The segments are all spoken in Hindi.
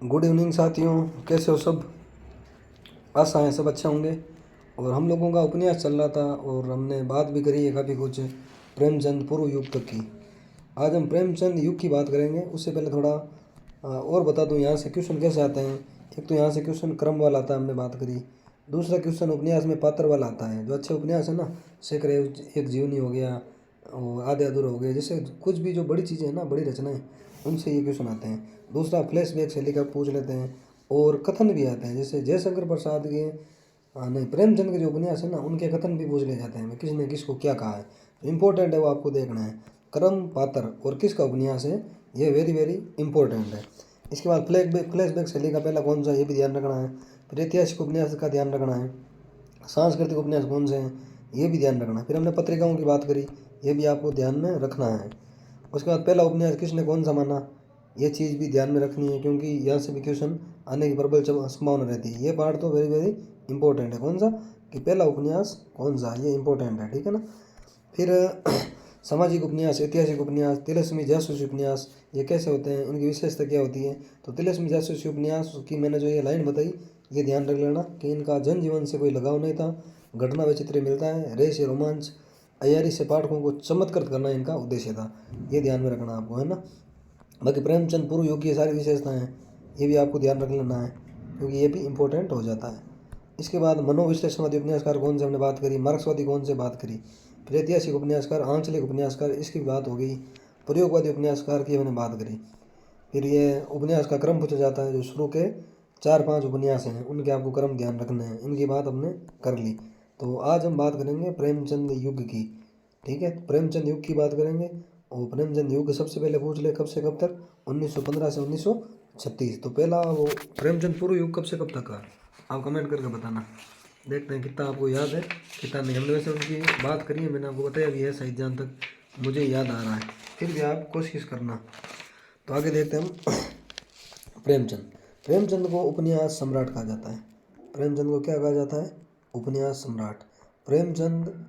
गुड इवनिंग साथियों, कैसे हो सब। आशा है सब अच्छे होंगे। और हम लोगों का उपन्यास चल रहा था और हमने बात भी करी है काफ़ी कुछ प्रेमचंद पूर्व युग तक की। आज हम प्रेमचंद युग की बात करेंगे। उससे पहले थोड़ा और बता दूं यहाँ से क्वेश्चन कैसे आते हैं। एक तो यहाँ से क्वेश्चन क्रम वाला आता है, हमने बात करी। दूसरा क्वेश्चन उपन्यास में पात्र वाला आता है। जो अच्छे उपन्यास है ना, सेकरे एक जीवनी हो गया और आधे अधूरे हो गए, जैसे कुछ भी जो बड़ी चीज़ें हैं ना, बड़ी रचनाएं, उनसे ये क्वेश्चन आते हैं। दूसरा फ्लैशबैक से लेकर पूछ लेते हैं और कथन भी आते हैं, जैसे जयशंकर प्रसाद के नहीं, प्रेमचंद के जो उपन्यास है ना, उनके कथन भी पूछ ले जाते हैं, किसने किसको क्या कहा है। तो इम्पोर्टेंट है, वो आपको देखना है। क्रम, पात्र और किसका उपन्यास है, ये वेरी वेरी इंपॉर्टेंट है। इसके बाद फ्लैशबैक शैली का पहला कौन सा, ये भी ध्यान रखना है। फिर ऐतिहासिक उपन्यास का ध्यान रखना है। सांस्कृतिक उपन्यास कौन से हैं, ये भी ध्यान रखना है। फिर हमने पत्रिकाओं की बात करी, ये भी आपको ध्यान में रखना है। उसके बाद पहला उपन्यास किसने कौन सा माना, ये चीज़ भी ध्यान में रखनी है, क्योंकि यहाँ से भी क्वेश्चन आने की प्रबल संभावना रहती है। ये पार्ट तो वेरी वेरी इंपॉर्टेंट है। कौन सा, कि पहला उपन्यास कौन सा, ये इंपॉर्टेंट है, ठीक है ना। फिर सामाजिक उपन्यास, ऐतिहासिक उपन्यास, तिलिस्मी जासूसी उपन्यास, ये कैसे होते हैं, इनकी विशेषता क्या होती है। तो तिलिस्मी जासूसी उपन्यास की मैंने जो ये लाइन बताई, ये ध्यान रख लेना कि इनका जनजीवन से कोई लगाव नहीं था, घटना वैचित्र्य मिलता है, रहस्य, रोमांच, अयारी से पाठकों को चमत्कृत करना इनका उद्देश्य था। ये ध्यान में रखना आपको, है ना। बाकी प्रेमचंद पूर्व युग की सारी विशेषताएं हैं, ये भी आपको ध्यान रख लेना है, क्योंकि ये भी इंपॉर्टेंट हो जाता है। इसके बाद मनोविश्लेषणवादी उपन्यासकार कौन से हमने बात करी, मार्क्सवादी कौन से बात करी। फिर ऐतिहासिक उपन्यासकार, आंचलिक उपन्यासकार, इसकी बात हो गई। प्रयोगवादी उपन्यासकार की हमने बात करी। फिर ये उपन्यास का क्रम पूछा जाता है, जो शुरू के 4-5 उपन्यास हैं उनके आपको क्रम ध्यान रखने हैं। इनकी बात हमने कर ली। तो आज हम बात करेंगे प्रेमचंद युग की, ठीक है। प्रेमचंद युग की बात करेंगे। और प्रेमचंद युग सबसे पहले पूछ ले कब से कब तक, 1915 से 1936। तो पहला वो प्रेमचंद पूर्व युग कब से कब तक का, आप कमेंट करके बताना। देखते हैं कितना आपको याद है कितना नहीं। हमने वैसे उनकी बात करी है, मैंने आपको बताया भी है शायद, जहाँ तक मुझे याद आ रहा है। फिर भी आप कोशिश करना। तो आगे देखते हैं हम प्रेमचंद। प्रेमचंद को उपन्यास सम्राट कहा जाता है। प्रेमचंद को क्या कहा जाता है, उपन्यास सम्राट। प्रेमचंद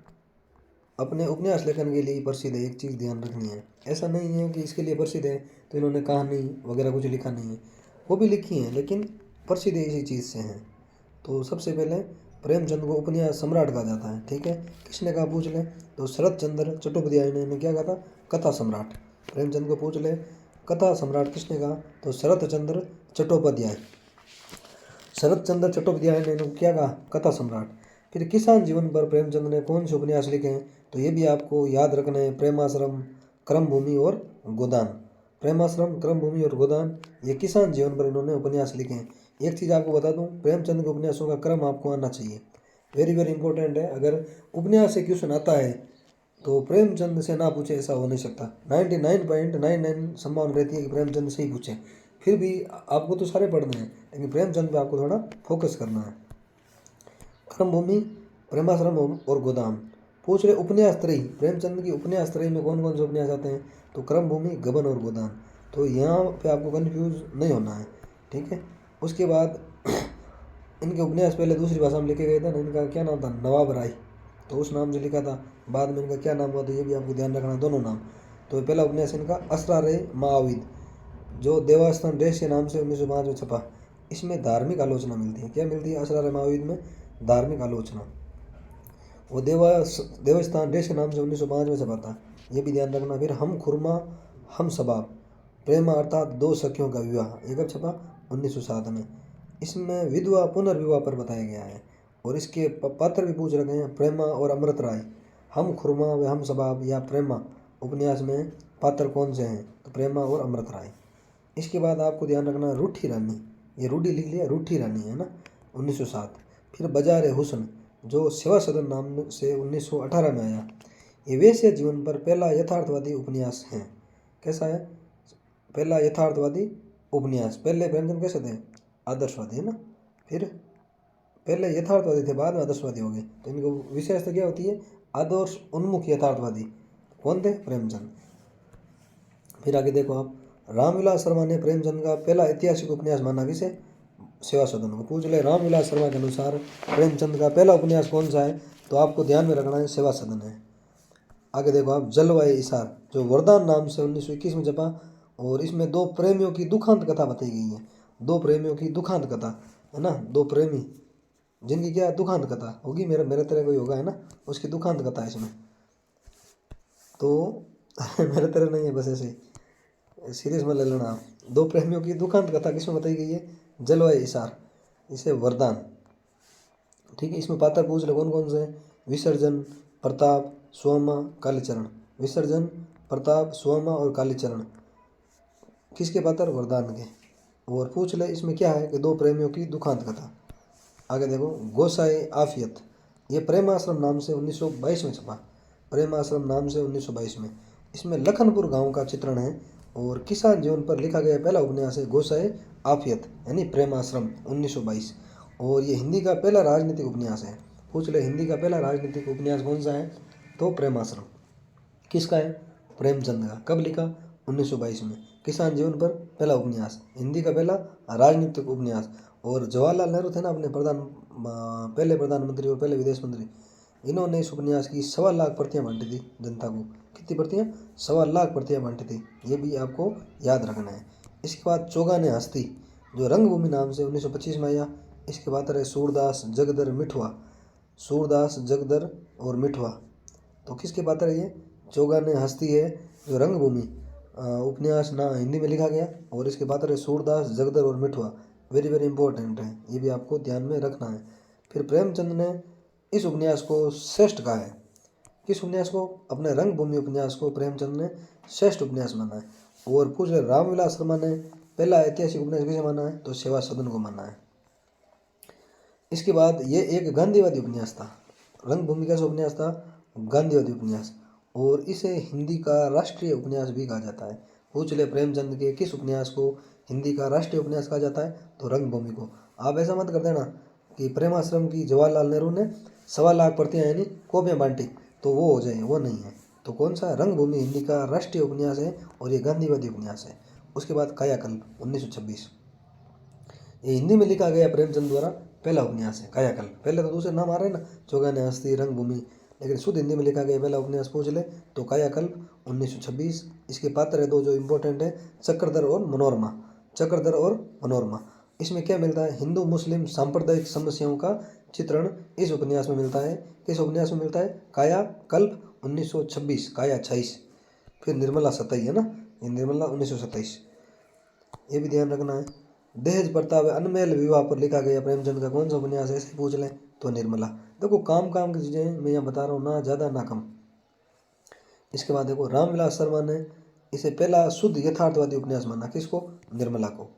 अपने उपन्यास लेखन के लिए प्रसिद्ध है। एक चीज़ ध्यान रखनी है, ऐसा नहीं है कि इसके लिए प्रसिद्ध है तो इन्होंने कहानी वगैरह कुछ लिखा नहीं है, वो भी लिखी है, लेकिन प्रसिद्ध इसी चीज़ से हैं। तो सबसे पहले प्रेमचंद को उपन्यास सम्राट कहा जाता है, ठीक है। किसने कहा पूछ ले, तो शरत चंद्र चट्टोपाध्याय ने क्या कहा था, कथा सम्राट। प्रेमचंद को पूछ ले कथा सम्राट किसने कहा, तो शरत चंद्र चट्टोपाध्याय। शरत चंद्र चट्टोपाध्याय ने क्या कहा, कथा सम्राट। फिर किसान जीवन पर प्रेमचंद ने कौन से उपन्यास लिखे हैं, तो ये भी आपको याद रखना है। प्रेमाश्रम, क्रमभूमि और गोदान। प्रेमाश्रम, क्रमभूमि और गोदान, ये किसान जीवन पर इन्होंने उपन्यास लिखे हैं। एक चीज़ आपको बता दूं, प्रेमचंद के उपन्यासों का क्रम आपको आना चाहिए, वेरी वेरी इंपॉर्टेंट है। अगर उपन्यास से क्वेश्चन आता है तो प्रेमचंद से ना पूछे, ऐसा हो नहीं सकता। 99.99 संभावना रहती है कि प्रेमचंद से ही पूछे। फिर भी आपको तो सारे पढ़ने हैं, लेकिन प्रेमचंद पे आपको थोड़ा फोकस करना है। क्रमभूमि, प्रेमाश्रम और गोदाम। पूछ रहे उपन्यास त्रयी, प्रेमचंद की उपन्यास त्रयी में कौन कौन से उपन्यास आते हैं, तो क्रमभूमि, गबन और गोदान। तो यहाँ पे आपको कंफ्यूज नहीं होना है, ठीक है। उसके बाद इनके उपन्यास पहले दूसरी भाषा में लिखे गए थे ना, इनका क्या नाम था, नवाब राय, तो उस नाम से लिखा था। बाद में इनका क्या नाम हुआ, तो ये भी आपको ध्यान रखना, दोनों नाम। तो पहला उपन्यास इनका असरार माविद, जो देवास्थान देश के नाम से 1905 में छपा। इसमें धार्मिक आलोचना मिलती है, क्या मिलती है, असरार माविद में धार्मिक आलोचना। वो देवस्थान देश के नाम से 1905 में छपा था, ये भी ध्यान रखना। फिर हम खुरमा हम सबाब, प्रेम अर्थात दो सखियों का विवाह, ये कब छपा, 1907 में। इसमें विधवा पुनर्विवाह पर बताया गया है। और इसके पात्र भी पूछ रखे हैं, प्रेमा और अमृत राय। हम खुरमा व हम सबाब या प्रेमा उपन्यास में पात्र कौन से हैं, तो प्रेमा और अमृत राय। इसके बाद आपको ध्यान रखना रूठी रानी, ये रूढ़ी लिख लिया, रूठी रानी है ना, 1907। फिर बाजार हुस्न, जो सेवा सदन नाम से 1918 में आया। ये वैश्य जीवन पर पहला यथार्थवादी उपन्यास है। कैसा है, पहला यथार्थवादी उपन्यास। पहले प्रेमचंद कैसे थे, आदर्शवादी, है ना। फिर पहले यथार्थवादी थे, बाद में आदर्शवादी हो गए। तो इनको विशेषता क्या होती है, आदर्श उन्मुख यथार्थवादी। कौन थे, प्रेमचंद। फिर आगे देखो आप, रामविलास शर्मा ने प्रेमचंद का पहला ऐतिहासिक उपन्यास माना, किसे, सेवा सदन को। पूछ ले रामविलास शर्मा के अनुसार प्रेमचंद का पहला उपन्यास कौन सा है, तो आपको ध्यान में रखना है, सेवा सदन है। आगे देखो आप, जलवायु इशार, जो वरदान नाम से 1921 में छपा। और इसमें दो प्रेमियों की दुखांत कथा बताई गई है। दो प्रेमियों की दुखांत कथा, है ना, दो प्रेमी जिनकी क्या दुखांत कथा होगी, मेरा मेरे तरह कोई होगा, है ना, उसकी दुखांत कथा है इसमें। तो मेरे तरह नहीं है, बस ऐसे ही सीरियस में ले लेना आप। दो प्रेमियों की दुखांत कथा किसमें बताई गई है? जलवायु इशार, इसे वरदान। ठीक है, इसमें पात्र पूछ ले कौन कौन से हैं? विसर्जन, प्रताप, सोमा, कालीचरण। विसर्जन, प्रताप, सोमा और कालीचरण किसके पात्र? वरदान के। और पूछ ले इसमें क्या है कि दो प्रेमियों की दुखांत कथा। आगे देखो, गोसाई आफियत, ये प्रेम आश्रम नाम से 1922 में छपा। प्रेम आश्रम नाम से 1922 में। इसमें लखनपुर गांव का चित्रण है और किसान जीवन पर लिखा गया पहला उपन्यास है गोसाई आफियत यानी प्रेम आश्रम 1922। और ये हिंदी का पहला राजनीतिक उपन्यास है। पूछ ले हिंदी का पहला राजनीतिक उपन्यास कौन सा है? तो प्रेम आश्रम। किसका है? प्रेमचंद का। कब लिखा? 1922 में। किसान जीवन पर पहला उपन्यास, हिंदी का पहला राजनीतिक उपन्यास। और जवाहरलाल नेहरू थे ना अपने पहले प्रधानमंत्री और पहले विदेश मंत्री, इन्होंने इस उपन्यास की 1.25 लाख प्रतियां बांटी थी जनता को। कितनी प्रतियां? 1.25 लाख प्रतियां बांटी थी, ये भी आपको याद रखना है। इसके बाद चौगाने हस्ती, जो रंगभूमि नाम से 1925 में आया। इसके बाद रहे सूरदास, जगदर, मिठवा। सूरदास, जगदर और मिठवा, तो किसके पात्र है ये? चौगाने हस्ती है, जो रंगभूमि उपन्यास ना हिंदी में लिखा गया। और इसके पात्र है सूरदास, जगदर और मिठवा। वेरी वेरी इंपॉर्टेंट है, ये भी आपको ध्यान में रखना है। फिर प्रेमचंद ने इस उपन्यास को श्रेष्ठ कहा है। किस उपन्यास को? अपने रंगभूमि उपन्यास को प्रेमचंद ने श्रेष्ठ उपन्यास माना है। और पूछ रहे रामविलास शर्मा ने पहला ऐतिहासिक उपन्यास किसे माना है? तो सेवा सदन को माना है। इसके बाद ये एक गांधीवादी उपन्यास था। रंगभूमि का उपन्यास था गांधीवादी उपन्यास, और इसे हिंदी का राष्ट्रीय उपन्यास भी कहा जाता है। पूछ ले प्रेमचंद के किस उपन्यास को हिंदी का राष्ट्रीय उपन्यास कहा जाता है? तो रंगभूमि को। आप ऐसा मत कर देना कि प्रेमाश्रम की जवाहरलाल नेहरू ने 1.25 लाख प्रतियां यानी कॉपियां बांटी तो वो हो जाए, वो नहीं है। तो कौन सा? रंगभूमि हिंदी का राष्ट्रीय उपन्यास है और ये गांधीवादी उपन्यास है। उसके बाद कायाकल्प 1926, ये हिंदी में लिखा गया प्रेमचंद द्वारा पहला उपन्यास है कायाकल्प। पहले तो दूसरे नाम आ रहे हैं ना, चौगाने हस्ती, रंगभूमि, लेकिन शुद्ध हिंदी में लिखा गया पहला उपन्यास पूछ ले तो कायाकल्प 1926। इसके पात्र है दो जो इम्पोर्टेंट है, चक्रधर और मनोरमा। चक्रधर और मनोरमा। इसमें क्या मिलता है? हिंदू मुस्लिम सांप्रदायिक समस्याओं का चित्रण इस उपन्यास में मिलता है। किस उपन्यास में मिलता है? कायाकल्प 1926, काया 26। फिर निर्मला सताई है ना, ये निर्मला 1927, ये भी ध्यान रखना है। दहेज प्रथा व अनमेल विवाह पर लिखा गया प्रेमचंद का कौन सा उपन्यास है? ऐसे पूछ लें तो निर्मला। देखो काम काम की चीज़ें मैं यहाँ बता रहा हूँ, ना ज़्यादा ना कम। इसके बाद देखो रामविलास शर्मा ने इसे पहला शुद्ध यथार्थवादी उपन्यास माना। किसको? निर्मला को।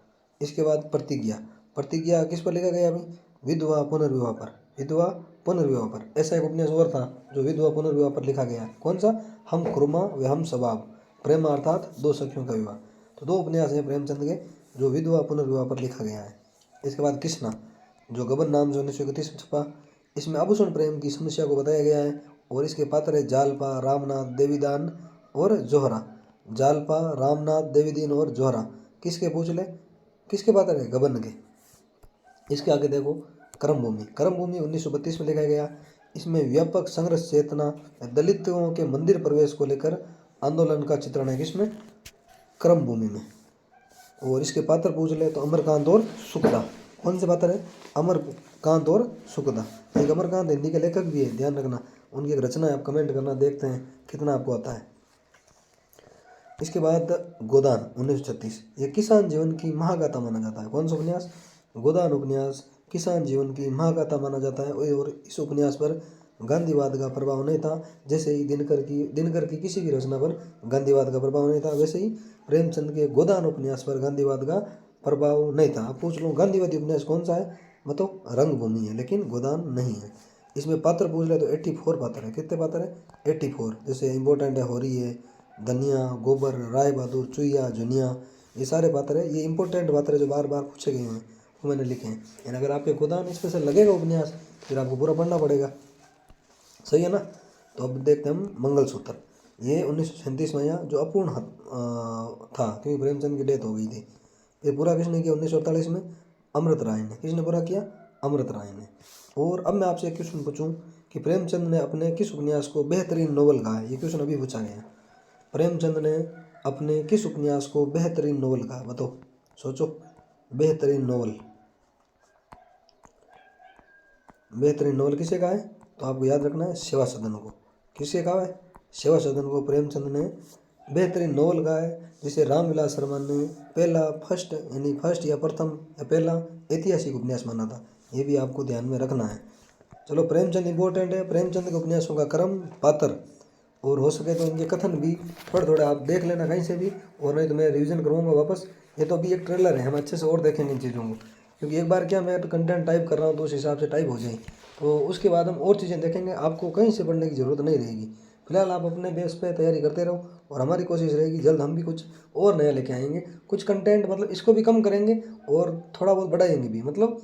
इसके बाद प्रतिज्ञा। प्रतिज्ञा किस पर लिखा गया? अभी विधवा पुनर्विवाह पर। विधवा पुनर्विवाह पर। ऐसा एक उपन्यास और था जो विधवा पुनर्विवाह पर लिखा गया। कौन सा? हम खुरमा व हम सबाब, प्रेम अर्थात दो सखियों का विवाह। तो दो उपन्यास हैं प्रेमचंद के जो विधवा पुनर्विवाह पर लिखा गया है। इसके बाद कृष्णा, जो गबन नाम से 1931 में छपा। इसमें आभूषण प्रेम की समस्या को बताया गया है। और इसके पात्र है जालपा, रामनाथ, देवीदान और जोहरा। जालपा, रामनाथ, देवीदीन और जोहरा किसके? पूछ ले किसके पात्र है? गबन के। इसके आगे देखो कर्मभूमि। कर्मभूमि 1932 में लिखा गया। इसमें व्यापक संघर्ष चेतना, दलितों के मंदिर प्रवेश को लेकर आंदोलन का चित्रण है। किसमें? कर्मभूमि में। और इसके पात्र पूछ ले तो अमरकांत और सुखदा। कौन से पात्र है? अमरकांत और सुखदा। एक अमरकांत हिंदी के लेखक भी है, ध्यान रखना। उनकी एक रचना है, आप कमेंट करना, देखते हैं कितना आपको आता है। इसके बाद गोदान 1936, ये किसान जीवन की महागाथा माना जाता है। कौन सा उपन्यास? गोदान उपन्यास किसान जीवन की महागाथा माना जाता है। और इस उपन्यास पर गांधीवाद का प्रभाव नहीं था। जैसे ही दिनकर की किसी भी रचना पर गांधीवाद का प्रभाव नहीं था, वैसे ही प्रेमचंद के गोदान उपन्यास पर गांधीवाद का प्रभाव नहीं था। अब पूछ लो गांधीवादी उपन्यास कौन सा है? मतलब रंगभूमि है, लेकिन गोदान नहीं है। इसमें पात्र पूछ ले तो 84 पात्र है। कितने पात्र है? 84। जैसे इंपॉर्टेंट है होरी है, धनिया, गोबर, राय बहादुर, चुईया, जुनिया, ये सारे पात्र है। ये इंपॉर्टेंट पात्र है जो बार बार पूछे गए हैं, वो मैंने लिखे हैं। यानी अगर आपके गोदान इसमें से लगेगा उपन्यास, फिर आपको पूरा पढ़ना पड़ेगा, सही है ना। तो अब देखते हैं हम मंगलसूत्र। ये 1937 में आया, जो अपूर्ण था क्योंकि प्रेमचंद की डेथ हो गई थी। फिर पूरा किसने किया? 1948 में अमृत राय ने। किसने पूरा किया? अमृत राय ने। और अब मैं आपसे एक क्वेश्चन पूछूं कि प्रेमचंद ने अपने किस उपन्यास को बेहतरीन नोवेल कहा है? ये क्वेश्चन अभी पूछा गया। प्रेमचंद ने अपने किस उपन्यास को बेहतरीन नोवेल कहा? बताओ, सोचो। बेहतरीन नॉवल। बेहतरीन नॉवल किसे कहा है? तो आपको याद रखना है सेवा सदन को। किसे कहा है? सेवा सदन को प्रेमचंद ने बेहतरीन नॉवल कहा है, जिसे रामविलास शर्मा ने पहला फर्स्ट या प्रथम या पहला ऐतिहासिक उपन्यास माना था। ये भी आपको ध्यान में रखना है। चलो, प्रेमचंद इंपॉर्टेंट है। प्रेमचंद के उपन्यासों का क्रम, पात्र और हो सके तो इनके कथन भी थोड़े थोड़े आप देख लेना कहीं से भी, और नहीं तो मैं रिवीजन करूँगा वापस। ये तो अभी एक ट्रेलर है, हम अच्छे से और देखेंगे इन चीज़ों को, क्योंकि एक बार क्या मैं तो कंटेंट टाइप कर रहा हूँ तो उस हिसाब से टाइप हो जाए, तो उसके बाद हम और चीज़ें देखेंगे। आपको कहीं से पढ़ने की ज़रूरत नहीं रहेगी। फिलहाल आप अपने बेस पे तैयारी करते रहो, और हमारी कोशिश रहेगी जल्द हम भी कुछ और नया लेके आएंगे। कुछ कंटेंट मतलब इसको भी कम करेंगे और थोड़ा बहुत बढ़ाएंगे भी। मतलब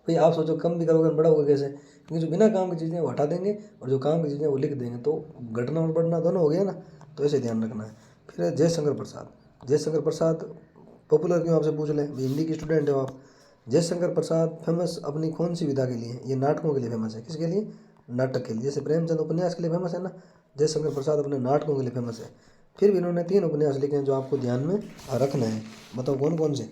भाई आप सोचो कम भी करोगे बड़ा होगा कैसे? क्योंकि जो बिना काम की चीज़ें वो हटा देंगे और जो काम की चीज़ें वो लिख देंगे, तो घटना और बढ़ना दोनों हो गया ना। तो ऐसे ध्यान रखना है। फिर है जयशंकर प्रसाद। जयशंकर प्रसाद पॉपुलर क्यों आपसे पूछ ले, हिंदी की स्टूडेंट हो आप। जयशंकर प्रसाद फेमस अपनी कौन सी विधा के लिए? ये नाटकों के लिए फेमस है। किसके लिए? नाटक के लिए। जैसे प्रेमचंद उपन्यास के लिए फेमस है ना, जयशंकर प्रसाद अपने नाटकों के लिए फेमस है। फिर भी इन्होंने 3 उपन्यास लिखे हैं जो आपको ध्यान में रखना है। बताओ कौन कौन से?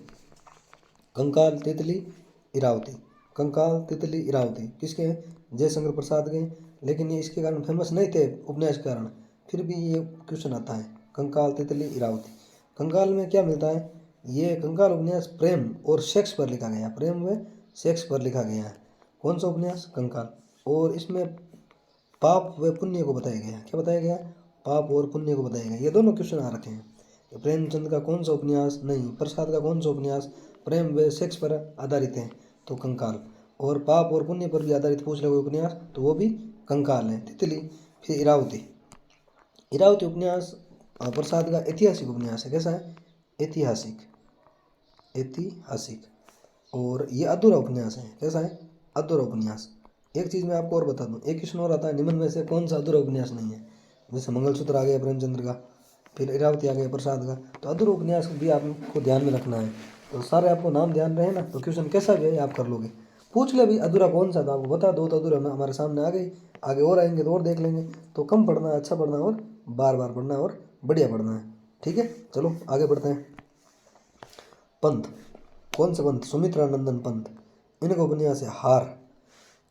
कंकाल, तितली, इरावती। कंकाल, तितली, इरावती किसके हैं? जयशंकर प्रसाद के। लेकिन ये इसके कारण फेमस नहीं थे, उपन्यास के कारण। फिर भी ये क्वेश्चन आता है, कंकाल, तितली, इरावती। कंकाल में क्या मिलता है? ये कंकाल उपन्यास प्रेम और सेक्स पर लिखा गया है। प्रेम व सेक्स पर लिखा गया है। कौन सा उपन्यास? कंकाल। और इसमें पाप व पुण्य को बताया गया है। क्या बताया गया? पाप और पुण्य को बताया गया। ये दोनों क्वेश्चन आ रखे हैं। प्रेमचंद का कौन सा उपन्यास? नहीं, प्रसाद का कौन सा उपन्यास प्रेम व सेक्स पर आधारित है? तो कंकाल। और पाप और पुण्य पर भी आधारित पूछ ले कोई उपन्यास तो वो भी कंकाल है। तितली। फिर इरावती। इरावती उपन्यास प्रसाद का ऐतिहासिक उपन्यास है। कैसा है? ऐतिहासिक। ऐतिहासिक। और ये अधूरा उपन्यास है। कैसा है? अधूरा उपन्यास। एक चीज़ मैं आपको और बता दूं, एक क्वेश्चन और आता है, निम्न में से कौन सा अधूरा उपन्यास नहीं है? जैसे मंगलसूत्र आ गया प्रेमचंद्र का, फिर इरावती आ गया प्रसाद का, तो अधूरा उपन्यास भी आपको ध्यान में रखना है। तो सारे आपको नाम ध्यान रहे ना, तो क्वेश्चन कैसा भी है आप कर लोगे। पूछ ले भाई अधूरा कौन सा था, आपको बता दो तो अधूरा हमारे सामने आ गई। आगे और आएंगे तो और देख लेंगे। तो कम पढ़ना है, अच्छा पढ़ना है, और बार बार पढ़ना है, और बढ़िया पढ़ना है। ठीक है, चलो आगे बढ़ते हैं। पंत। कौन से पंत? सुमित्रानंदन पंत। इनका उपन्यास है हार।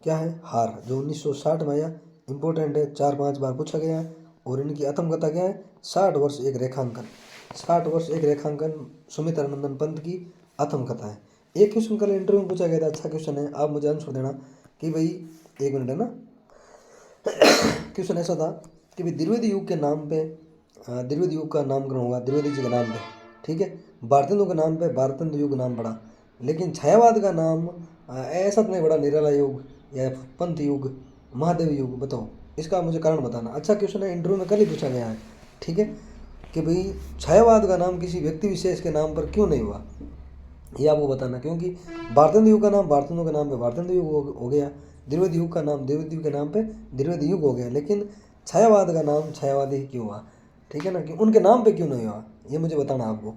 क्या है? हार, जो 1960 में आया। इंपॉर्टेंट है, 4-5 बार पूछा गया है। और इनकी आत्मकथा क्या है? 60 वर्ष एक रेखांकन। 60 वर्ष एक रेखांकन सुमित्रानंदन पंत की आत्मकथा है। एक क्वेश्चन कल इंटरव्यू में पूछा गया था, अच्छा क्वेश्चन है, आप मुझे आंसर देना कि भाई, एक मिनट है ना। क्वेश्चन ऐसा था कि भाई द्विवेदी युग के नाम पे, द्विवेदी युग का नामकरण होगा द्विवेदी जी के नाम पे। ठीक है, भारतेंदु के नाम पे भारतेंदु युग नाम पड़ा, लेकिन छायावाद का नाम ऐसा तो नहीं पड़ा, निराला युग या पंथ युग, महादेव युग। बताओ इसका मुझे कारण बताना। अच्छा क्वेश्चन है, इंटरव्यू में कल ही पूछा गया है। ठीक है, कि भाई छायावाद का नाम किसी व्यक्ति विशेष के नाम पर क्यों नहीं हुआ, ये आपको बताना। क्योंकि भारतेंदु युग का नाम भारतेंदु के नाम पे भारतेंदु युग हो गया, द्विवेदी युग का नाम द्विवेदी के नाम पे द्विवेदी युग हो गया, लेकिन छायावाद का नाम छायावादी क्यों हुआ? ठीक है ना, कि उनके नाम पे क्यों नहीं हुआ, ये मुझे बताना आपको।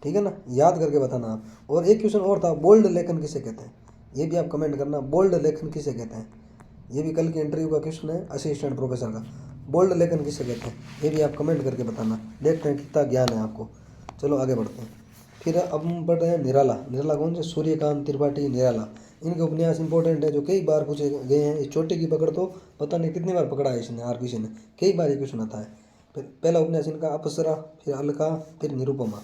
ठीक है ना, याद करके बताना आप। और एक क्वेश्चन और था, बोल्ड लेखन किसे कहते हैं? ये भी आप कमेंट करना, बोल्ड लेखन किसे कहते हैं? ये भी कल के इंटरव्यू का क्वेश्चन है असिस्टेंट प्रोफेसर का। बोल्ड लेखन किसे कहते हैं? ये भी आप कमेंट करके बताना, देखते हैं कितना ज्ञान है आपको। चलो आगे बढ़ते हैं। फिर अब हम पढ़ रहे हैं निराला। निराला कौन से? सूर्यकांत त्रिपाठी निराला। इनके उपन्यास इंपॉर्टेंट है, जो कई बार पूछे गए हैं। इस चोटी की पकड़ तो पता नहीं कितनी बार पकड़ा है इसने, आरपीसी ने, कई बार ये क्वेश्चन आता है। फिर पहला उपन्यास इनका अप्सरा, फिर अलका, फिर निरुपमा।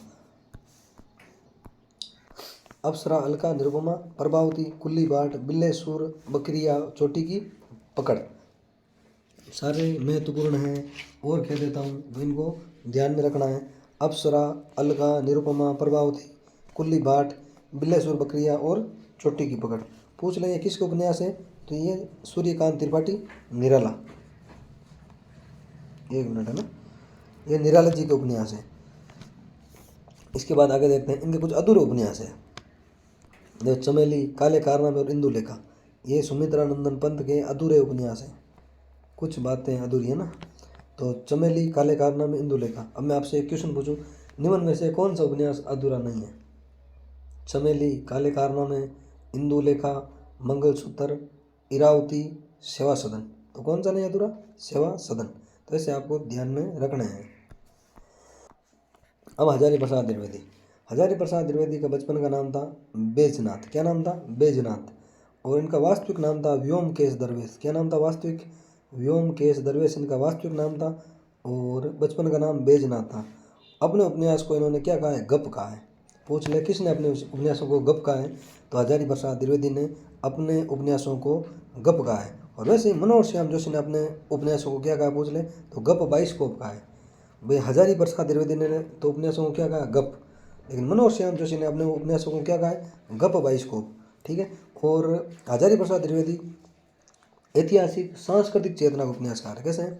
अप्सरा, अलका, निरुपमा, प्रभावती, कुल्ली बाट, बिल्लेसुर, बकरिया, चोटी की पकड़, सारे महत्वपूर्ण हैं। और कह देता हूँ, तो इनको ध्यान में रखना है। अप्सरा, अलका, निरुपमा, प्रभावती, कुल्ली बाट, बिल्लेसुर, बकरिया और चोटी की पकड़। पूछ लें ये किसके उपन्यास है? तो ये सूर्यकांत त्रिपाठी निराला। एक मिनट है ना, ये निराला जी के उपन्यास है। इसके बाद आगे देखते हैं, इनके कुछ अधूरे उपन्यास है। देखो, चमेली, काले कारनामे और इंदुलेखा, ये सुमित्रानंदन पंत के अधूरे उपन्यास हैं। कुछ बातें अधूरी है ना। तो चमेली, काले कारनामे, इंदुलेखा। अब मैं आपसे एक क्वेश्चन पूछूं, निम्न में से कौन सा उपन्यास अधूरा नहीं है? चमेली, काले कारनामे, इंदुलेखा, मंगलसूत्र, इरावती, सेवा सदन। तो कौन सा नहीं अधूरा? सेवा सदन। तो ऐसे आपको ध्यान में रखना है। अब हजारी प्रसाद द्विवेदी। हजारी प्रसाद द्विवेदी का बचपन का नाम था बैजनाथ। क्या नाम था? बैजनाथ। और इनका वास्तविक नाम था व्योमकेश दरवेश। क्या नाम था वास्तविक? व्योमकेश दरवेश इनका वास्तविक नाम था और बचपन का नाम बैजनाथ था। अपने उपन्यास को इन्होंने क्या कहा है? गप कहा है। पूछ ले किसने अपने उपन्यासों को गप कहा है? तो हजारी प्रसाद द्विवेदी ने अपने उपन्यासों को गप कहा है। और वैसे ही मनोहर श्याम जोशी ने अपने उपन्यासों को क्या कहा? पूछ ले तो गप बाइस्कोप कहा है। भाई हजारी प्रसाद द्विवेदी ने तो उपन्यासों को क्या कहा? गप। लेकिन मनोहर श्याम जोशी ने अपने उपन्यासों को क्या कहा है? गप बाइस्कोप। ठीक है। और हजारी प्रसाद द्विवेदी ऐतिहासिक सांस्कृतिक चेतना का उपन्यासकार। कैसे हैं?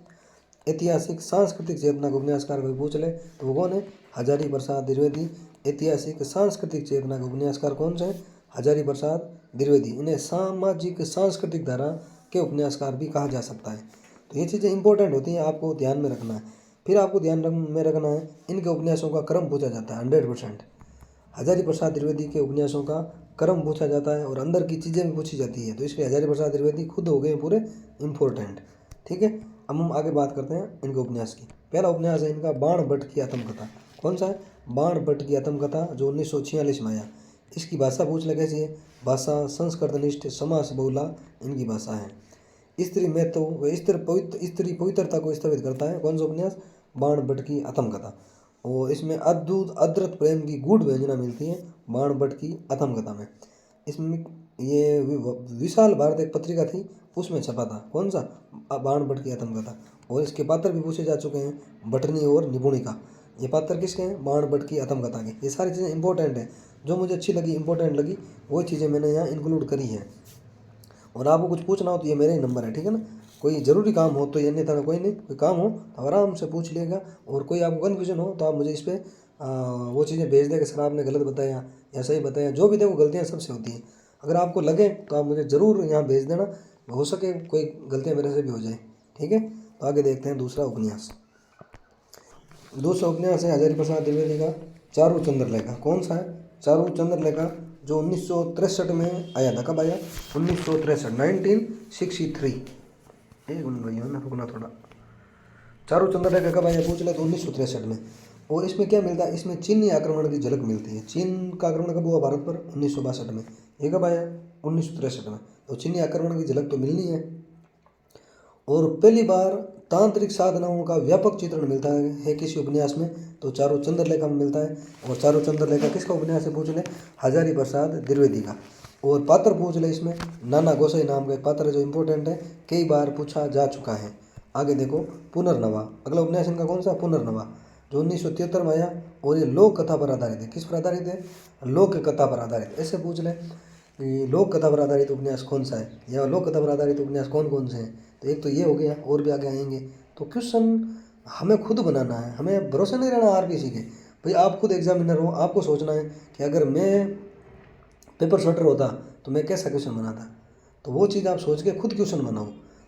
ऐतिहासिक सांस्कृतिक चेतना का उपन्यासकार कोई पूछ ले तो वो कौन है? हजारी प्रसाद द्विवेदी। ऐतिहासिक सांस्कृतिक चेतना के उपन्यासकार कौन से हैं? हजारी प्रसाद द्विवेदी। इन्हें सामाजिक सांस्कृतिक धारा के उपन्यासकार भी कहा जा सकता है। तो ये चीज़ें इंपॉर्टेंट होती हैं, आपको ध्यान में रखना है। फिर आपको ध्यान में रखना है इनके उपन्यासों का क्रम पूछा जाता है 100%। हजारी प्रसाद द्विवेदी के उपन्यासों का क्रम पूछा जाता है और अंदर की चीज़ें भी पूछी जाती है। तो इसलिए हजारी प्रसाद द्विवेदी खुद हो गए पूरे इम्पोर्टेंट। ठीक है। अब हम आगे बात करते हैं इनके उपन्यास की। पहला उपन्यास है इनका बाण भट्ट की आत्मकथा। कौन सा है? बाण भट्ट की आत्मकथा, जो 1946 में आया। इसकी भाषा पूछ ले कैसी है? भाषा संस्कृतनिष्ठ समास बहुला इनकी भाषा है। स्त्री महत्व व स्त्री पवित्रता को स्थापित करता है। कौन सा उपन्यास? बाण भट्ट की आत्मकथा। और इसमें अद्भुत अद्रत प्रेम की गूढ़ व्यंजना मिलती है बाण भट्ट की आत्मकथा में। इसमें ये विशाल भारत एक पत्रिका थी, उसमें छपा था। कौन सा? बाण भट्ट की आत्मकथा। और इसके पात्र भी पूछे जा चुके हैं, भटनी और निपुणिका। ये पात्र किसके हैं? बाण भट्ट की आत्मकथा के। ये सारी चीज़ें इंपॉर्टेंट हैं, जो मुझे अच्छी लगी, इंपॉर्टेंट लगी, वही चीज़ें मैंने यहाँ इंक्लूड करी हैं। और आपको कुछ पूछना हो तो ये मेरे ही नंबर है, ठीक है ना। कोई ज़रूरी काम हो तो ये नहीं था, कोई नहीं, कोई काम हो तो आराम से पूछ लिएगा। और कोई आपको कन्फ्यूजन हो तो आप मुझे इस पर वो चीज़ें भेज दें कि सर आपने गलत बताया या सही बताया। जो भी देखो गलतियाँ सबसे होती हैं, अगर आपको लगे तो आप मुझे ज़रूर यहाँ भेज देना, हो सके कोई गलतियाँ मेरे से भी हो जाए। ठीक है। तो आगे देखते हैं दूसरा उपन्यास। दूसरा उपन्यास है हजारी प्रसाद द्विवेदी का चारू चंद्रलेखा। कौन सा है? चारू चंद्रलेखा, जो 1963 में आया था। कब आया? 1963, 1963। एक मिनट भैया ना, रुकना थोड़ा। चारू चंद्रलेखा कब आया पूछ ले तो 1963 में। और इसमें क्या मिलता है? इसमें चीनी आक्रमण की झलक मिलती है। चीन का आक्रमण कब हुआ भारत पर? 1962 में। ये कब आया? 1963 में। तो चीनी आक्रमण की झलक तो मिलनी है। और पहली बार तांत्रिक साधनाओं का व्यापक चित्रण मिलता है किसी उपन्यास में, तो चारू चंद्रलेखा में मिलता है। और चारू चंद्रलेखा किसका उपन्यास है पूछ ले? हजारी प्रसाद द्विवेदी का। और पात्र पूछ ले, इसमें नाना गोसाई नाम का एक पात्र है जो इम्पोर्टेंट है, कई बार पूछा जा चुका है। आगे देखो पुनर्नवा। अगला उपन्यास इनका कौन सा? पुनर्नवा, जो 1973 में आया। और ये लोक कथा पर आधारित है। किस पर आधारित है? लोक कथा पर आधारित। ऐसे पूछ ले लोक कथा पर आधारित उपन्यास कौन सा है, या लोक कथा पर आधारित उपन्यास कौन कौन से हैं। तो एक तो ये हो गया, और भी आगे आएंगे। तो क्वेश्चन हमें खुद बनाना है, हमें भरोसा नहीं रहना आरबीसी के। भाई आप खुद एग्जामिनर हो, आपको सोचना है कि अगर मैं पेपर शॉटर होता तो मैं कैसा क्वेश्चन बनाता। तो वो चीज़ आप सोच के खुद क्वेश्चन बनाओ।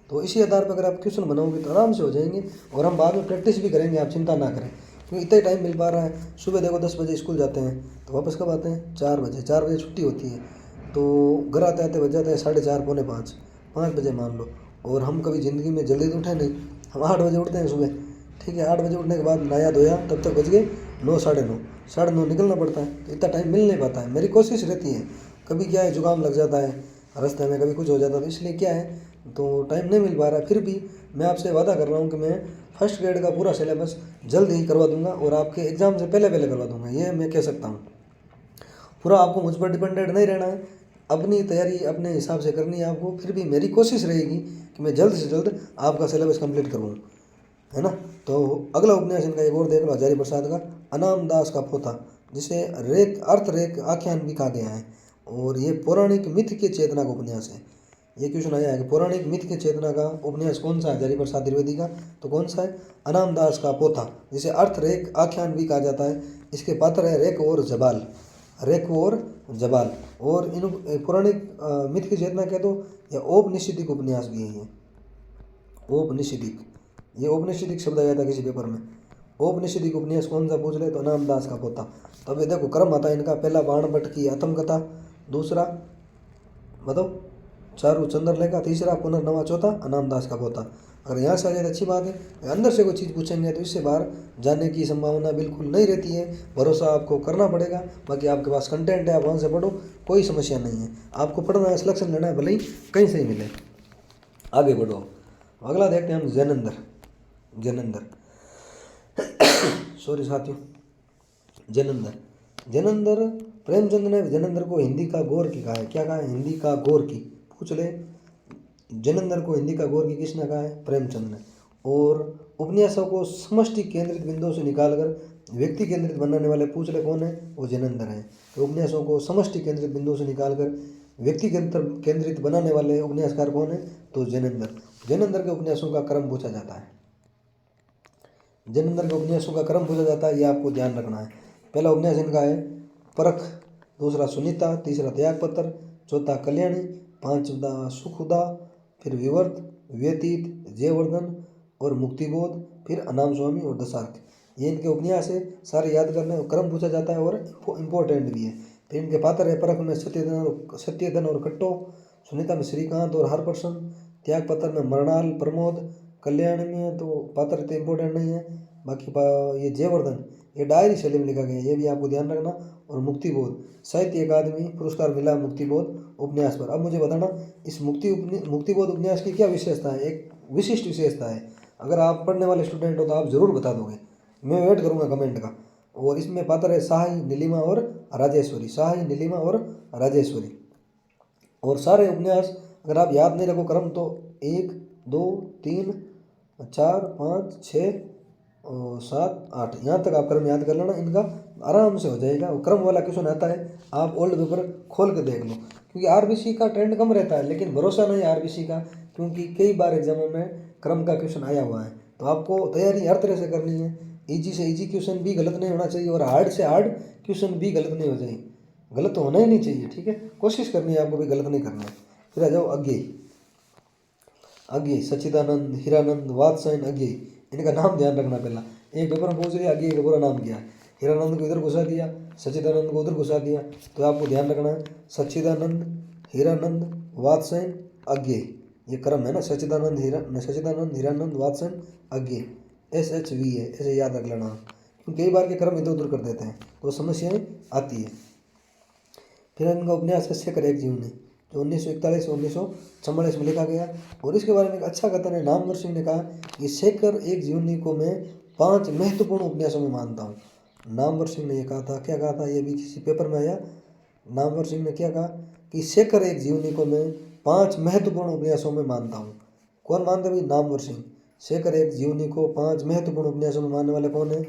तो इसी आधार पर अगर आप क्वेश्चन बनाओगे तो आराम से हो जाएंगे। और हम बाद में प्रैक्टिस भी करेंगे, आप चिंता ना करें, क्योंकि इतना टाइम मिल पा रहा है। सुबह देखो 10 बजे स्कूल जाते हैं तो वापस कब आते हैं? 4 बजे। 4 बजे छुट्टी होती है, तो घर आते आते बज जाते हैं 4:30 पौने 5, 5 बजे मान लो। और हम कभी ज़िंदगी में जल्दी तो उठे नहीं, हम 8 बजे उठते हैं सुबह। ठीक है। 8 बजे उठने के बाद नहाया धोया, तब तक बज गए 9, साढ़े 9, 9:30 निकलना पड़ता है। तो इतना टाइम मिल नहीं पाता है। मेरी कोशिश रहती है, कभी क्या है जुकाम लग जाता है रास्ते में, कभी कुछ हो जाता है, तो इसलिए क्या है तो टाइम नहीं मिल पा रहा है। फिर भी मैं आपसे वादा कर रहा हूँ कि मैं फर्स्ट ग्रेड का पूरा सिलेबस जल्द ही करवा दूंगा और आपके एग्ज़ाम से पहले पहले करवा दूंगा, ये मैं कह सकता हूँ। पूरा आपको मुझ पर डिपेंडेंट नहीं रहना है, अपनी तैयारी अपने हिसाब से करनी है आपको। फिर भी मेरी कोशिश रहेगी कि मैं जल्द से जल्द आपका सिलेबस कंप्लीट करूँ, है ना। तो अगला उपन्यास इनका एक और देख लो, हजारी प्रसाद का अनाम दास का पोथा, जिसे रेक अर्थ रेक आख्यान भी कहा गया है। और ये पौराणिक मिथ के चेतना का उपन्यास है। ये क्वेश्चन आया है कि पौराणिक मिथ के चेतना का उपन्यास कौन सा है हजारी प्रसाद द्विवेदी का? तो कौन सा है? अनाम दास का पोथा, जिसे अर्थ रेक आख्यान भी कहा जाता है। इसके पात्र है रेक और जबाल, रेक और जबाल। और इन पौराणिक मिथ की चेतना कह दो या औपनिषदिक उपन्यास भी है। ये औपनिषदिक, ये औपनिषदिक शब्द आया था किसी पेपर में। औपनिषदिक उपन्यास कौन सा पूछ ले तो अनाम दास का पोथा। तो अभी देखो क्रम आता है इनका, पहला बाण भट्ट की आत्मकथा, दूसरा बताओ चारू चंद्रलेखा, तीसरा पुनर्नवा, चौथा अनामदास का पोता। अगर यहाँ से आ जाए तो अच्छी बात है। अंदर से कोई चीज़ पूछेंगे तो इससे बाहर जाने की संभावना बिल्कुल नहीं रहती है। भरोसा आपको करना पड़ेगा। बाकी आपके पास कंटेंट है, आप वहाँ से पढ़ो, कोई समस्या नहीं है। आपको पढ़ना है, सिलेक्शन लेना है, भले ही कहीं से ही मिले, आगे बढ़ो। अगला देखते हैं हम जैनेंद्र सॉरी साथियों, जैनेंद्र प्रेमचंद ने जैनेंद्र को हिंदी का गोरकी कहा है। क्या कहा है? हिंदी का गोरकी। पूछ ले, जैनेंद्र को हिंदी का गोरकी किसने कहा है? प्रेमचंद ने। और उपन्यासों को समष्टि केंद्रित बिंदुओं से निकालकर व्यक्ति केंद्रित बनाने वाले पूछ ले कौन है? वो जैनेंद्र है। तो उपन्यासों को समष्टि केंद्रित बिंदुओं से निकालकर व्यक्ति केंद्रित बनाने वाले उपन्यासकार कौन है? तो जैनेंद्र के उपन्यासों का क्रम पूछा जाता है। जैनेंद्र के उपन्यासों का क्रम पूछा जाता है, ये आपको ध्यान रखना है। पहला उपन्यास इनका है परख, दूसरा सुनीता, तीसरा त्यागपत्र, चौथा कल्याणी, पांचवा सुखुदा, फिर विवर्त, व्यतीत, जयवर्धन और मुक्तिबोध, फिर अनाम स्वामी और दशार्थ। ये इनके उपन्यास है, सारे याद करने, क्रम पूछा जाता है और इम्पोर्टेंट भी है। फिर इनके पात्र है परख में सत्यधन और कट्टो, सुनीता में श्रीकांत और हरप्रसन्न, त्यागपत्र में मरणाल प्रमोद, कल्याण में तो पात्र इतने इम्पोर्टेंट नहीं है। बाकी ये जयवर्धन ये डायरी शैली में लिखा गया है, ये भी आपको ध्यान रखना। और मुक्तिबोध साहित्य अकादमी पुरस्कार मिला मुक्तिबोध उपन्यास पर। अब मुझे बताना इस मुक्तिबोध उपन्यास की क्या विशेषता है? एक विशिष्ट विशेषता है। अगर आप पढ़ने वाले स्टूडेंट हो तो आप जरूर बता दोगे, मैं वेट करूँगा कमेंट का। और इसमें पात्र है सहाय, नीलिमा और राजेश्वरी, सहाय, नीलिमा और राजेश्वरी। और सारे उपन्यास अगर आप याद नहीं रखो क्रम तो 1 2 3 4 5 6 और 7 8 यहाँ तक आप क्रम याद कर लेना, इनका आराम से हो जाएगा। और क्रम वाला क्वेश्चन आता है, आप ओल्ड पेपर खोल के देख लो, क्योंकि आरबीसी का ट्रेंड कम रहता है, लेकिन भरोसा नहीं आरबीसी का, क्योंकि कई बार एग्जामों में क्रम का क्वेश्चन आया हुआ है। तो आपको तैयारी हर तरह से करनी है। ईजी से ईजी क्वेश्चन भी गलत नहीं होना चाहिए और हार्ड से हार्ड क्वेश्चन भी गलत नहीं हो जाए, गलत तो होना ही नहीं चाहिए। ठीक है, कोशिश करनी है आपको भी गलत नहीं करना है। फिर आ जाओ अज्ञेय, सच्चिदानंद, हीरानंद, वात्सायन, अज्ञेय, इनका नाम ध्यान रखना। पहला एक पेपर में पूछ लिया अज्ञेय का पूरा नाम क्या है, हीरानंद को इधर घुसा दिया, सच्चिदानंद को उधर घुसा दिया, तो आपको ध्यान रखना है सच्चिदानंद, हीरानंद, वात्सायन, अज्ञेय, ये क्रम है ना। सच्चिदानंद, हीरानंद, वात्सायन, अज्ञेय, SHV है, ऐसे याद रख लेना। क्योंकि कई बार के क्रम इधर उधर कर देते हैं तो समस्याएं आती है। फिर इनका उपन्यास है शेखर एक जीवनी, जो 1941 से 1944 में लिखा गया। और इसके बारे में एक अच्छा कथन है, नामवर सिंह ने कहा कि शेखर एक जीवनी को मैं 5 महत्वपूर्ण उपन्यासों में मानता हूँ। नामवर सिंह ने ये कहा था, क्या कहा था, ये भी किसी पेपर में आया। नामवर सिंह ने क्या कहा कि शेखर एक जीवनी को मैं 5 महत्वपूर्ण उपन्यासों में मानता हूँ। कौन मानते भाई? नामवर सिंह। शेखर एक जीवनी को 5 महत्वपूर्ण उपन्यासों में मानने वाले कौन है?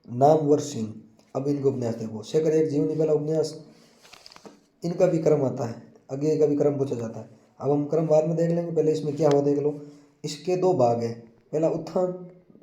नामवर सिंह। अब इनके उपन्यास देखो, शेखर एक जीवनी पहला उपन्यास, इनका भी क्रम आता है, आगे का भी क्रम पूछा जाता है। अब हम क्रम बाद में देख लेंगे, पहले इसमें क्या हुआ देख लो। इसके 2 भाग हैं, पहला उत्थान,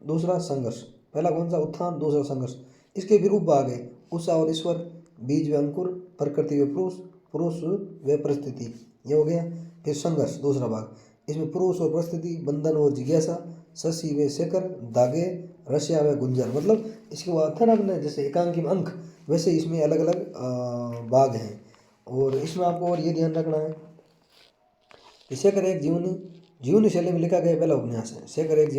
दूसरा संघर्ष। पहला कौन सा? उत्थान, दूसरा संघर्ष। इसके फिर उपभाग है, उषा और ईश्वर, बीज व अंकुर, प्रकृति व पुरुष, पुरुष व परिस्थिति, ये हो गया। फिर संघर्ष दूसरा भाग, इसमें पुरुष और परिस्थिति, बंधन और जिज्ञासा, शशि व शेखर, धागे, रस्या व गुंजर। मतलब इसके बाद था ना अपने जैसे एकांकी में अंक, वैसे इसमें अलग अलग भाग हैं। और इसमें आपको और ये ध्यान रखना है कि शेखर एक जीवनी शैली में लिखा गया पहला उपन्यास है। शेखर एक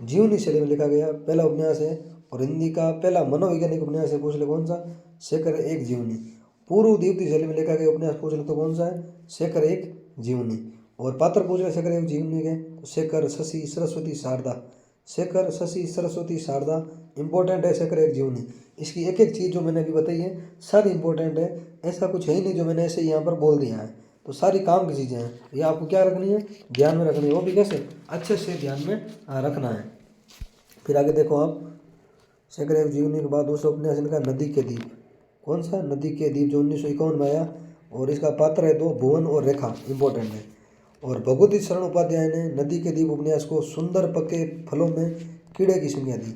जीवनी शैली में लिखा गया पहला उपन्यास है। और हिंदी का पहला मनोवैज्ञानिक उपन्यास है, पूछ ले कौन सा? शेखर एक जीवनी। पूर्व दीप्ति शैली में लिखा गया उपन्यास पूछ ले तो कौन सा है? शेखर एक जीवनी। और पात्र पूछ ले शेखर एक जीवनी के, तो शेखर, शशि, सरस्वती, शारदा। शेखर, शशि, सरस्वती, शारदा इंपॉर्टेंट है। शेखर एक जीवनी, इसकी एक एक चीज़ जो मैंने अभी बताई है सारी इंपॉर्टेंट है। ऐसा कुछ है ही नहीं जो मैंने ऐसे यहाँ पर बोल दिया है, तो सारी काम की चीज़ें हैं। ये आपको क्या रखनी है? ध्यान में रखनी है। वो भी कैसे? अच्छे से ध्यान में रखना है। फिर आगे देखो आप, शेखर एक जीवनी के बाद दूसरा उपन्यास इनका नदी के द्वीप। कौन सा? नदी के द्वीप, जो 1951 में आया। और इसका पात्र है 2, भुवन और रेखा, इंपॉर्टेंट है। और भगवती शरण उपाध्याय ने नदी के द्वीप उपन्यास को सुंदर पके फलों में कीड़े की संज्ञा दी।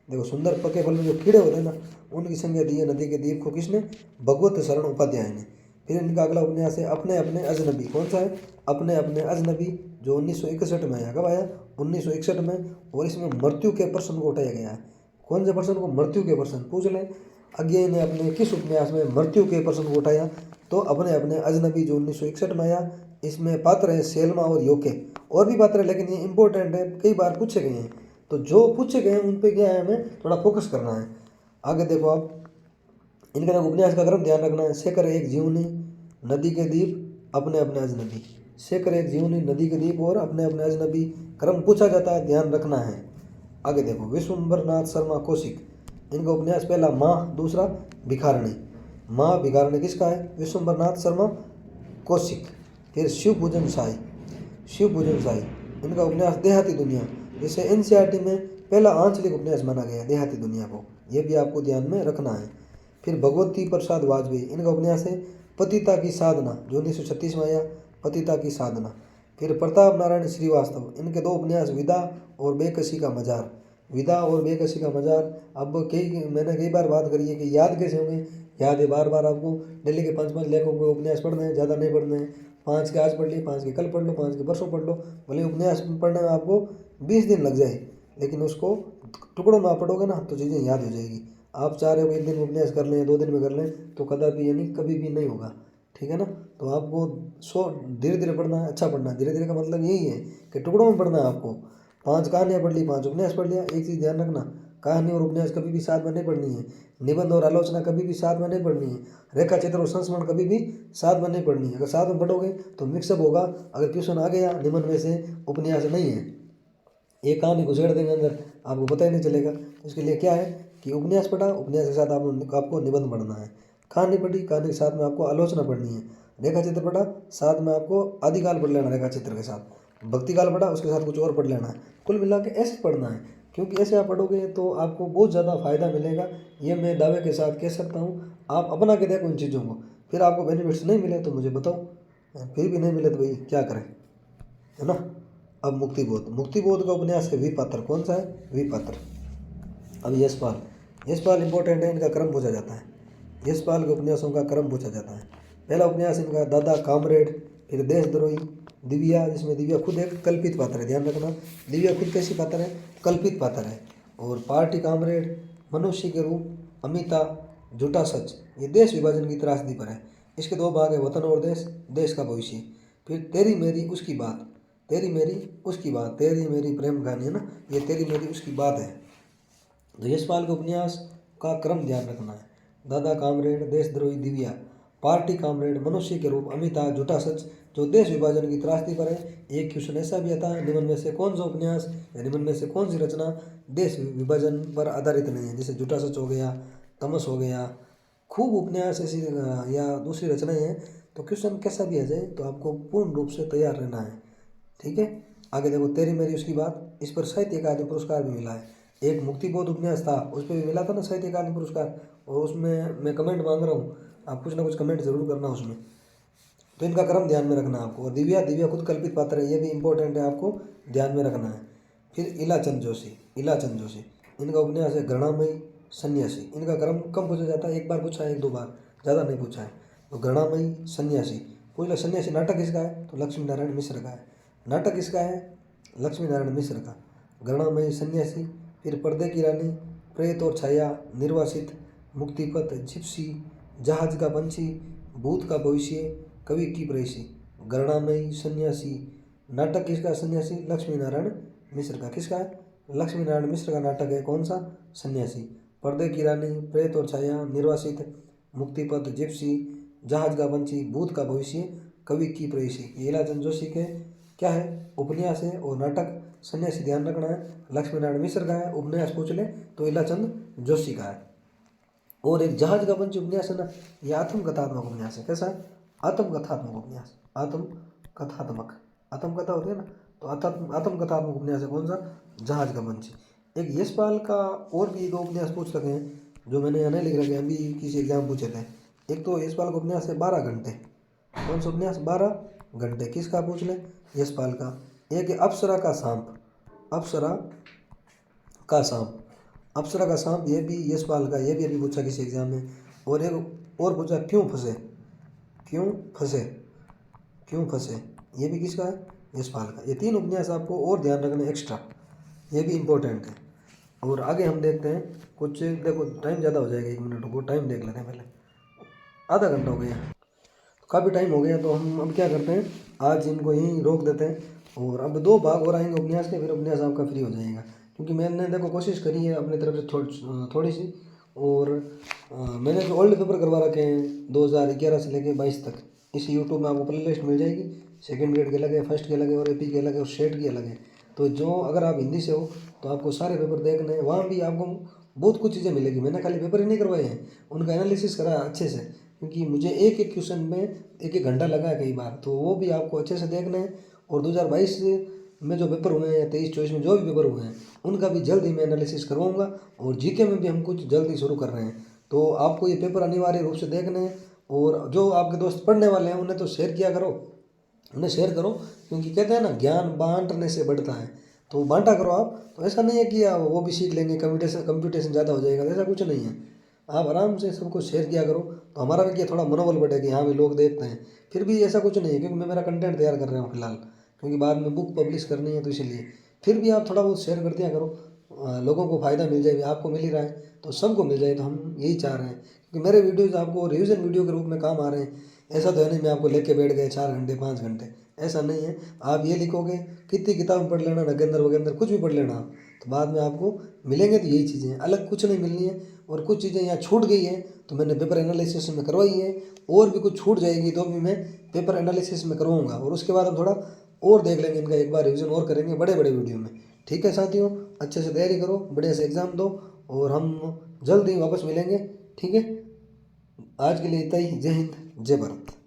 देखो, सुंदर पके फल में जो कीड़े होते हैं ना, उनकी संज्ञा दी है नदी के द्वीप को, किसने? भगवत शरण उपाध्याय ने। फिर इनका अगला उपन्यास है अपने अपने अजनबी। कौन सा है? अपने अपने अजनबी, जो 1961 में आया। कब आया? 1961 में। और इसमें मृत्यु के प्रश्न को उठाया गया है। कौन से प्रश्न को? मृत्यु के प्रश्न। पूछ लें अज्ञेय ने अपने किस उपन्यास में मृत्यु के प्रश्न को उठाया? तो अपने अपने अजनबी, जो 1961 में आया, इसमें पात्र है सेल्मा और योके, और भी पात्र है लेकिन ये इंपॉर्टेंट है, कई बार पूछे गए हैं, तो जो पूछे गए हैं उन पे क्या है हमें थोड़ा फोकस करना है। आगे देखो आप, इनका उपन्यास का क्रम ध्यान रखना है। शेखर एक जीवनी, नदी के द्वीप, अपने अपने अजनबी। शेखर एक जीवनी, नदी के द्वीप और अपने अपने अजनबी क्रम पूछा जाता है, ध्यान रखना है। आगे देखो, विश्वम्बर नाथ शर्मा कौशिक, इनका उपन्यास पहला माँ, दूसरा भिखारणी। माँ भिखारणी किसका है? विश्वम्बर नाथ शर्मा कौशिक। फिर शिव पूजन साई, शिव पूजन साई, इनका उपन्यास देहाती दुनिया, जिसे एनसीईआरटी में पहला आंचलिक उपन्यास माना गया है देहाती दुनिया को, ये भी आपको ध्यान में रखना है। फिर भगवती प्रसाद वाजपेयी, इनका उपन्यास है पतिता की साधना, जो 1936 में आया, पतिता की साधना। फिर प्रताप नारायण श्रीवास्तव, इनके दो उपन्यास विदा और बेकसी का मजार। विदा और बेकसी का मजार, अब मैंने कई बार बात करी है कि याद कैसे होंगे, याद है बार बार आपको डेली के 5-5 लेखकों के उपन्यास पढ़ने हैं, ज़्यादा नहीं पढ़ने हैं। 5 के आज पढ़ लिए, 5 के कल पढ़ लो, 5 के परसों पढ़ लो, भले उपन्यास पढ़ने में आपको 20 दिन लग जाए, लेकिन उसको टुकड़ों में आप पढ़ोगे ना तो चीज़ें याद हो जाएगी। आप चाह रहे हो एक दिन में उपन्यास कर लें, 2 दिन में कर लें, तो कदापि यानी कभी भी नहीं होगा, ठीक है ना। तो आपको धीरे धीरे पढ़ना है, अच्छा पढ़ना है। धीरे धीरे का मतलब यही है कि टुकड़ों में पढ़ना है आपको। 5 कहानियाँ पढ़ ली, 5 उपन्यास पढ़ लिया। एक चीज़ ध्यान रखना, कहानी और उपन्यास कभी भी साथ में नहीं पढ़नी है, निबंध और आलोचना कभी भी साथ में नहीं पढ़नी है, रेखा चित्र और संस्मरण कभी भी साथ में नहीं पढ़नी है। अगर साथ में पढ़ोगे तो मिक्सअप होगा। अगर क्वेश्चन आ गया निबंध में से, उपन्यास नहीं है, एक कहानी घुसेड़ देंगे अंदर, आपको पता ही नहीं चलेगा। तो इसके लिए क्या है कि उपन्यास पढ़ा, उपन्यास के साथ आपको निबंध पढ़ना है। कहानी पढ़ी, कहानी के साथ में आपको आलोचना पढ़नी है। रेखा चित्र पढ़ा, साथ में आपको आदिकाल पढ़ लेना रेखा चित्र के साथ। भक्तिकाल पढ़ा, उसके साथ कुछ और पढ़ लेना है। कुल मिला के ऐसे पढ़ना है, क्योंकि ऐसे आप पढ़ोगे तो आपको बहुत ज़्यादा फायदा मिलेगा। ये मैं दावे के साथ कह सकता हूँ। आप अपना के देखो इन चीज़ों को, फिर आपको बेनिफिट्स नहीं मिले तो मुझे बताओ, फिर भी नहीं मिले तो भाई क्या करें, है ना। अब मुक्तिबोध, मुक्तिबोध का उपन्यास है विपात्र। कौन सा है? विपात्र। अब यशपाल, यशपाल इंपॉर्टेंट है, इनका क्रम पूछा जाता है। यशपाल के उपन्यासों का क्रम पूछा जाता है। पहला उपन्यास इनका दादा कामरेड, फिर देशद्रोही, दिव्या, जिसमें दिव्या खुद एक कल्पित पात्र है, ध्यान रखना। दिव्या खुद कैसी पात्र है? कल्पित पात्र है। और पार्टी कामरेड, मनुष्य के रूप, अमिता, झूठा सच, ये देश विभाजन की त्रासदी पर है। इसके 2 भाग है, वतन और देश, देश का भविष्य। फिर तेरी मेरी उसकी बात, तेरी मेरी उसकी बात, तेरी मेरी प्रेम कहानी है ना, ये तेरी मेरी उसकी बात है। तो यशपाल के उपन्यास का क्रम ध्यान रखना है। दादा कामरेड, देशद्रोही, दिव्या, पार्टी कामरेड, मनुष्य के रूप, अमिता, झूठा सच, जो देश विभाजन की त्रासदी पर है। एक क्वेश्चन ऐसा भी आता है, निबंध में से कौन सा उपन्यास या निबंध में से कौन सी रचना देश विभाजन पर आधारित नहीं है, जैसे झूठा सच हो गया, तमस हो गया, खूब उपन्यास ऐसी या दूसरी रचनाएं हैं। तो क्वेश्चन कैसा भी आ जाए तो आपको पूर्ण रूप से तैयार रहना है, ठीक है। आगे देखो, तेरी मेरी उसकी बात, इस पर साहित्य अकादमी पुरस्कार भी मिला है। एक मुक्तिबोध उपन्यास था, उस पर भी मिला था ना साहित्य अकादमी पुरस्कार, और उसमें मैं कमेंट मांग रहा हूँ, आप कुछ ना कुछ कमेंट जरूर करना उसमें। तो इनका क्रम ध्यान में रखना है आपको। और दिव्या, दिव्या खुद कल्पित पात्र है, ये भी इंपॉर्टेंट है, आपको ध्यान में रखना है। फिर इलाचंद जोशी, इलाचंद जोशी, इनका उपन्यास है घृणामयी, सन्यासी। इनका क्रम कम पूछा जाता है, एक बार पूछा है, 1-2 बार, ज़्यादा नहीं पूछा है। तो घृणामयी, सन्यासी, पूछ लो सन्यासी नाटक किसका है, तो लक्ष्मी नारायण मिश्र का है। नाटक किसका है? लक्ष्मी नारायण मिश्र का। घृणामयी, सन्यासी। फिर पर्दे की रानी, प्रेत और छाया, निर्वासित, मुक्तिपथ, जिप्सी, जहाज का पंछी, भूत का भविष्य, कवि की प्रेयसी। घृणामयी, सन्यासी, नाटक किसका? सन्यासी, लक्ष्मी नारायण मिश्र का। किसका है? लक्ष्मी नारायण मिश्र का नाटक है, कौन सा? सन्यासी। पर्दे की रानी, प्रेत और छाया, निर्वासित, मुक्तिपथ, जिप्सी, जहाज का पंछी, भूत का भविष्य, कवि की प्रेयसी। ये इलाचंद जोशी के क्या है? उपन्यास है। और नाटक सन्यासी ध्यान रखना है, लक्ष्मी नारायण मिश्र का है। उपन्यास पूछ ले तो इलाचंद जोशी का है। और एक जहाज का पंछी उपन्यास है ना, ये आत्मकथात्मक उपन्यास है। कैसा है? आत्मकथात्मक उपन्यास, आत्मकथात्मक, आत्मकथा होती है ना, तो आत्मकथात्मक उपन्यास है। कौन सा? जहाज का पंछी। एक यशपाल का और भी 2 उपन्यास पूछ रखे हैं, जो मैंने यहाँ नहीं लिख रखे, अभी किसी एग्जाम पूछे थे। एक तो यशपाल का उपन्यास है 12 घंटे। कौन सा उपन्यास? 12 घंटे। किसका पूछ ले? यशपाल का। एक है अप्सरा का सांप, अप्सरा का सांप, अप्सरा का सांप, ये भी यशपाल का, ये भी अभी पूछा किसी एग्जाम में। और एक और पूछा, क्यों फंसे, क्यों फंसे, क्यों फंसे, ये भी किसका है? यशपाल का। ये 3 उपन्यास आपको और ध्यान रखना एक्स्ट्रा, ये भी इम्पोर्टेंट है। और आगे हम देखते हैं कुछ, देखो टाइम ज़्यादा हो जाएगा, 1 मिनट को टाइम देख लेते हैं पहले, आधा घंटा हो गया। काफ़ी टाइम हो गया, तो हम अब क्या करते हैं, आज इनको यहीं रोक देते हैं और अब 2 भाग और आएंगे उपन्यास के, फिर उपन्यास आपका फ्री हो जाएगा। क्योंकि मैंने देखो कोशिश करी है अपनी तरफ से थोड़ी सी, और मैंने जो ओल्ड पेपर करवा रखे हैं 2011 से लेके 22 तक, इस यूट्यूब में आपको प्ले लिस्ट मिल जाएगी। सेकंड ग्रेड के अलग है, फर्स्ट के अलग है, और एपी के अलग है, और स्टेट की अलग है। तो जो अगर आप हिंदी से हो तो आपको सारे पेपर देखने हैं, वहाँ भी आपको बहुत कुछ चीज़ें मिलेगी। मैंने खाली पेपर ही नहीं करवाए हैं, उनका एनालिसिस करा है अच्छे से, क्योंकि मुझे एक एक क्वेश्चन में एक एक घंटा लगा है कई बार, तो वो भी आपको अच्छे से देखना है। और 2022 में जो पेपर हुए हैं या 23-24 में जो भी पेपर हुए हैं, उनका भी जल्द ही मैं एनालिसिस करवाऊंगा। और जीके में भी हम कुछ जल्द ही शुरू कर रहे हैं, तो आपको ये पेपर अनिवार्य रूप से देखने हैं। और जो आपके दोस्त पढ़ने वाले हैं उन्हें तो शेयर किया करो, उन्हें शेयर करो, क्योंकि कहते हैं ना ज्ञान बांटने से बढ़ता है, तो बांटा करो आप। तो ऐसा नहीं है कि वो भी सीख लेंगे, कंप्यूटेशन ज़्यादा हो जाएगा, ऐसा कुछ नहीं है। आप आराम से सबको शेयर किया करो, तो हमारा भी क्या थोड़ा मनोबल बढ़ेगा कि हाँ भी लोग देखते हैं। फिर भी ऐसा कुछ नहीं है, क्योंकि मैं मेरा कंटेंट तैयार कर रहा हूँ फिलहाल, क्योंकि बाद में बुक पब्लिश करनी है, तो इसीलिए फिर भी आप थोड़ा बहुत शेयर कर दिया करो, लोगों को फ़ायदा मिल जाए। आपको मिल ही रहा है तो सबको मिल जाए, तो हम यही चाह रहे हैं। क्योंकि मेरे वीडियोज़ आपको रिवीजन वीडियो के रूप में काम आ रहे हैं। ऐसा तो है नहीं मैं आपको लेके बैठ गए 4 घंटे 5 घंटे, ऐसा नहीं है। आप ये लिखोगे, कितनी किताब पढ़ लेना, नगेंद्र वगेंद्र कुछ भी पढ़ लेना आप, तो बाद में आपको मिलेंगे तो यही चीज़ें हैं, अलग कुछ नहीं मिलनी है। और कुछ चीज़ें यहाँ छूट गई हैं तो मैंने पेपर एनालिसिस में करवाई है, और भी कुछ छूट जाएगी तो भी मैं पेपर एनालिसिस में करवाऊँगा। और उसके बाद हम थोड़ा और देख लेंगे, इनका एक बार रिवीजन और करेंगे बड़े बड़े वीडियो में। ठीक है साथियों, अच्छे से तैयारी करो, बढ़िया से एग्ज़ाम दो, और हम जल्द ही वापस मिलेंगे। ठीक है, आज के लिए इतना ही। जय हिंद, जय भारत।